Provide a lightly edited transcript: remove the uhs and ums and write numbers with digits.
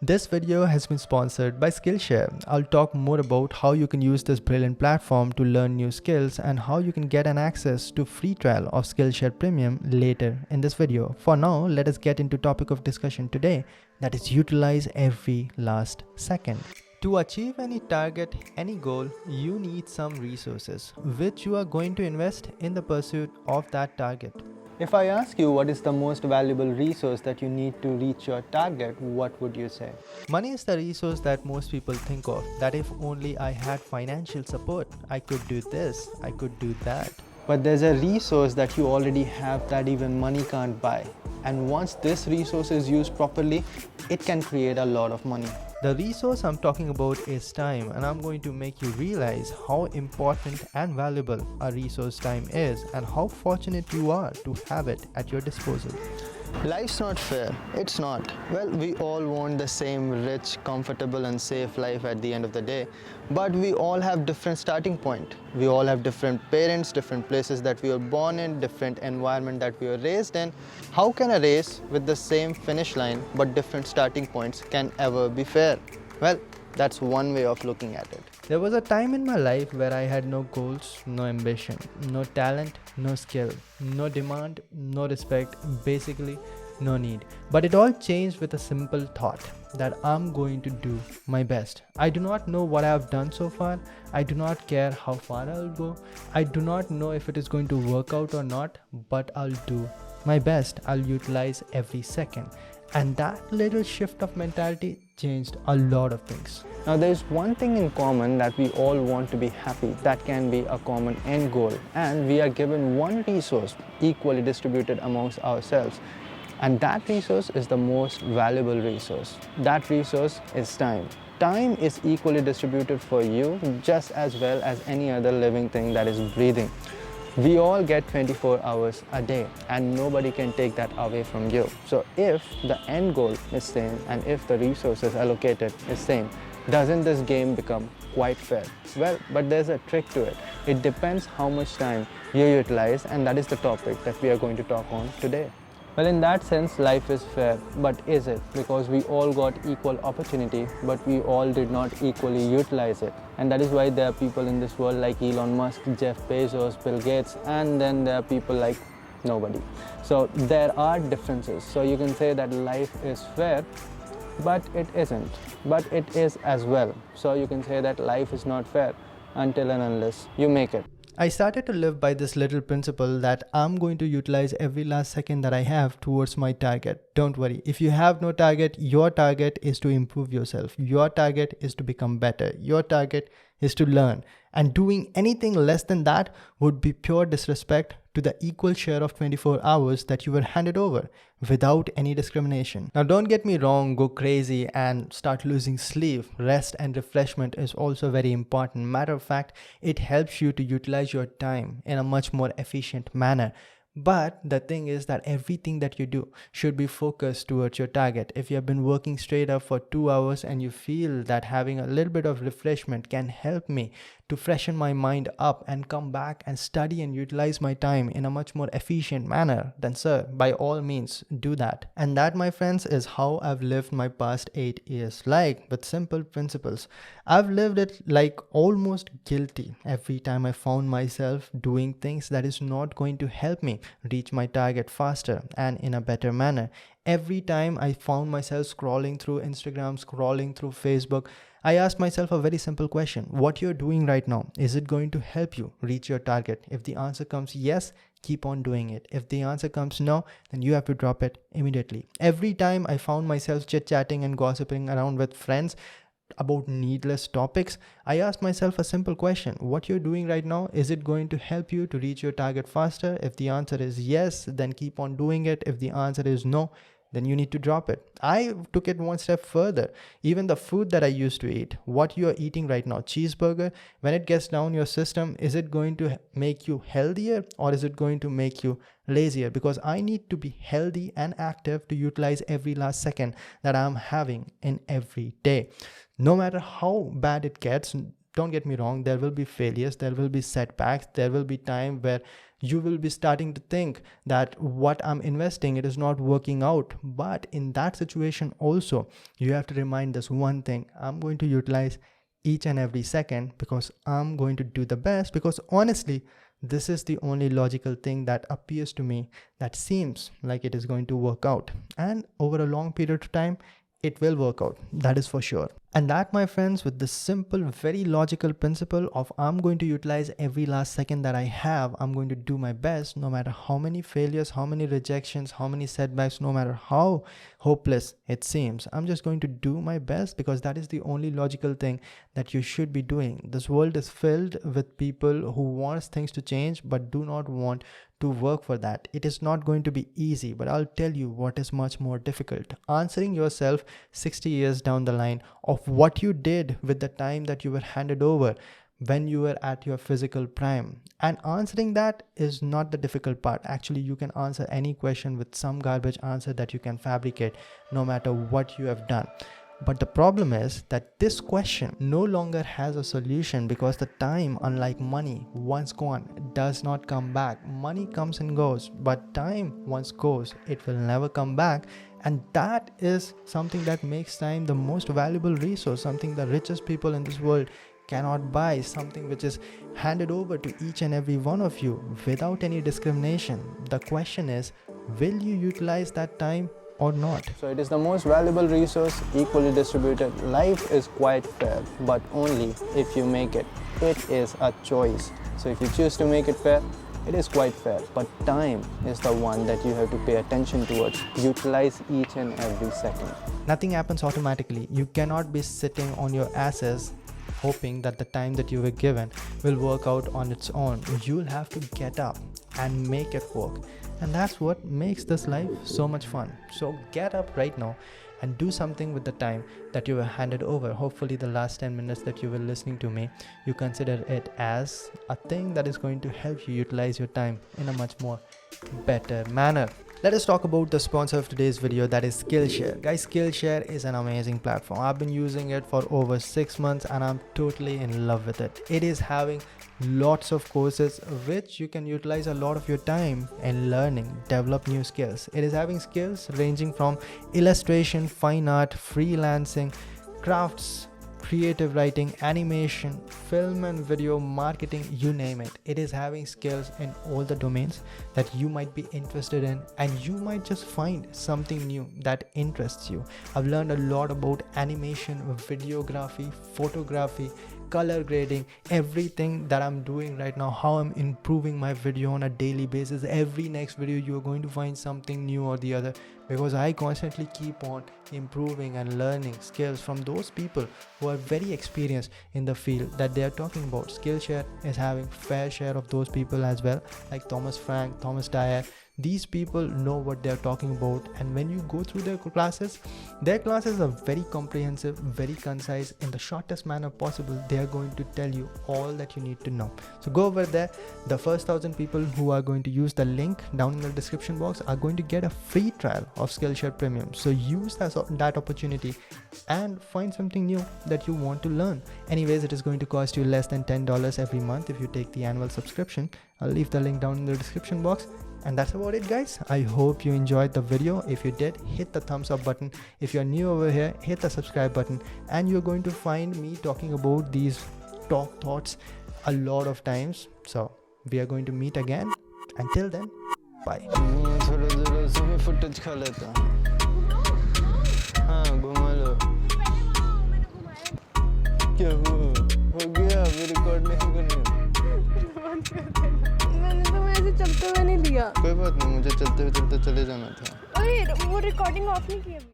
This video has been sponsored by Skillshare. I'll talk more about how you can use this brilliant platform to learn new skills and how you can get an access to free trial of Skillshare Premium later in this video. For now, let us get into topic of discussion today, that is utilize every last second. To achieve any target, any goal, you need some resources which you are going to invest in the pursuit of that target. If I ask you what is the most valuable resource that you need to reach your target, what would you say? Money is the resource that most people think of, that if only I had financial support, I could do this, I could do that. But there's a resource that you already have that even money can't buy. And once this resource is used properly, it can create a lot of money. The resource I'm talking about is time, and I'm going to make you realize how important and valuable a resource time is and how fortunate you are to have it at your disposal. Life's not fair. It's not. Well, we all want the same rich, comfortable and safe life at the end of the day. But we all have different starting point. We all have different parents, different places that we were born in, different environment that we were raised in. How can a race with the same finish line but different starting points can ever be fair? Well, that's one way of looking at it. There was a time in my life where I had no goals, no ambition, no talent, no skill, no demand, no respect, basically no need. But it all changed with a simple thought that I'm going to do my best. I do not know what I have done so far. I do not care how far I'll go. I do not know if it is going to work out or not, but I'll do my best. I'll utilize every second. And that little shift of mentality changed a lot of things. Now there's one thing in common, that we all want to be happy. That can be a common end goal. And we are given one resource equally distributed amongst ourselves. And that resource is the most valuable resource. That resource is time. Time is equally distributed for you just as well as any other living thing that is breathing. We all get 24 hours a day and nobody can take that away from you. So if the end goal is same and if the resources allocated is same, doesn't this game become quite fair? Well, but there's a trick to it. It depends how much time you utilize, and that is the topic that we are going to talk on today. Well, in that sense, life is fair, but is it? Because we all got equal opportunity, but we all did not equally utilize it. And that is why there are people in this world like Elon Musk, Jeff Bezos, Bill Gates, and then there are people like nobody. So there are differences. So you can say that life is fair, but it isn't. But it is as well. So you can say that life is not fair until and unless you make it. I started to live by this little principle that I'm going to utilize every last second that I have towards my target. Don't worry, if you have no target, your target is to improve yourself. Your target is to become better. Your target is to learn. And doing anything less than that would be pure disrespect to the equal share of 24 hours that you were handed over without any discrimination. Now don't get me wrong, go crazy and start losing sleep. Rest and refreshment is also very important. Matter of fact, it helps you to utilize your time in a much more efficient manner. But the thing is that everything that you do should be focused towards your target. If you have been working straight up for 2 hours and you feel that having a little bit of refreshment can help me to freshen my mind up and come back and study and utilize my time in a much more efficient manner, then sir, by all means do that. And that, my friends, is how I've lived my past 8 years, like with simple principles. I've lived it like almost guilty every time I found myself doing things that is not going to help me reach my target faster and in a better manner. Every time I found myself scrolling through Instagram, scrolling through Facebook, I asked myself a very simple question. What you're doing right now, is it going to help you reach your target? If the answer comes yes, keep on doing it. If the answer comes no, then you have to drop it immediately. Every time I found myself chit-chatting and gossiping around with friends about needless topics, I asked myself a simple question. What you're doing right now, is it going to help you to reach your target faster? If the answer is yes, then keep on doing it. If the answer is no, then you need to drop it. I took it one step further. Even the food that I used to eat, what you are eating right now, cheeseburger, when it gets down your system, is it going to make you healthier or is it going to make you lazier? Because I need to be healthy and active to utilize every last second that I'm having in every day. No matter how bad it gets, Don't get me wrong, there will be failures, there will be setbacks, there will be time where you will be starting to think that what I'm investing, it is not working out. But in that situation also, you have to remind this one thing: I'm going to utilize each and every second because I'm going to do the best, because honestly, this is the only logical thing that appears to me that seems like it is going to work out. And over a long period of time, it will work out. That is for sure. And that, my friends, with this simple, very logical principle of I'm going to utilize every last second that I have, I'm going to do my best, no matter how many failures, how many rejections, how many setbacks, no matter how hopeless it seems, I'm just going to do my best, because that is the only logical thing that you should be doing. This world is filled with people who want things to change but do not want to work for that. It is not going to be easy, but I'll tell you what is much more difficult: answering yourself 60 years down the line of what you did with the time that you were handed over when you were at your physical prime. And answering that is not the difficult part. Actually, you can answer any question with some garbage answer that you can fabricate, no matter what you have done. But the problem is that this question no longer has a solution, because the time, unlike money, once gone, does not come back. Money comes and goes, but time once goes, it will never come back. And that is something that makes time the most valuable resource, something the richest people in this world cannot buy, something which is handed over to each and every one of you without any discrimination. The question is, will you utilize that time or not? So it is the most valuable resource, equally distributed. Life is quite fair, but only if you make it. It is a choice. So if you choose to make it fair, it is quite fair. But time is the one that you have to pay attention towards. Utilize each and every second. Nothing happens automatically. You cannot be sitting on your asses hoping that the time that you were given will work out on its own. You'll have to get up and make it work. And that's what makes this life so much fun. So get up right now and do something with the time that you were handed over. Hopefully the last 10 minutes that you were listening to me, you consider it as a thing that is going to help you utilize your time in a much more better manner. Let us talk about the sponsor of today's video, that is Skillshare. Guys, Skillshare is an amazing platform. I've been using it for over 6 months and I'm totally in love with it. It is having lots of courses which you can utilize a lot of your time in learning, develop new skills. It is having skills ranging from illustration, fine art, freelancing, crafts, creative writing, animation, film and video, marketing, you name it. It is having skills in all the domains that you might be interested in, and you might just find something new that interests you. I've learned a lot about animation, videography, photography, color grading, everything that I'm doing right now, how I'm improving my video on a daily basis. Every next video you're going to find something new or the other, because I constantly keep on improving and learning skills from those people who are very experienced in the field that they are talking about. Skillshare is having fair share of those people as well, like Thomas Frank, Thomas Dyer. These people know what they're talking about, and when you go through their classes are very comprehensive, very concise, in the shortest manner possible. They are going to tell you all that you need to know. So go over there. The first 1,000 people who are going to use the link down in the description box are going to get a free trial of Skillshare Premium. So use that opportunity and find something new that you want to learn. Anyways, it is going to cost you less than $10 every month if you take the annual subscription. I'll leave the link down in the description box. And that's about it, guys. I hope you enjoyed the video. If you did, hit the thumbs up button. If you're new over here, hit the subscribe button, and you're going to find me talking about these Torq Thoughts a lot of times. So we are going to meet again. Until then, bye. चलते हुए नहीं लिया। कोई बात नहीं, मुझे चलते हुए चलते चले जाना था। ओए, वो रिकॉर्डिंग ऑफ नहीं की अभी।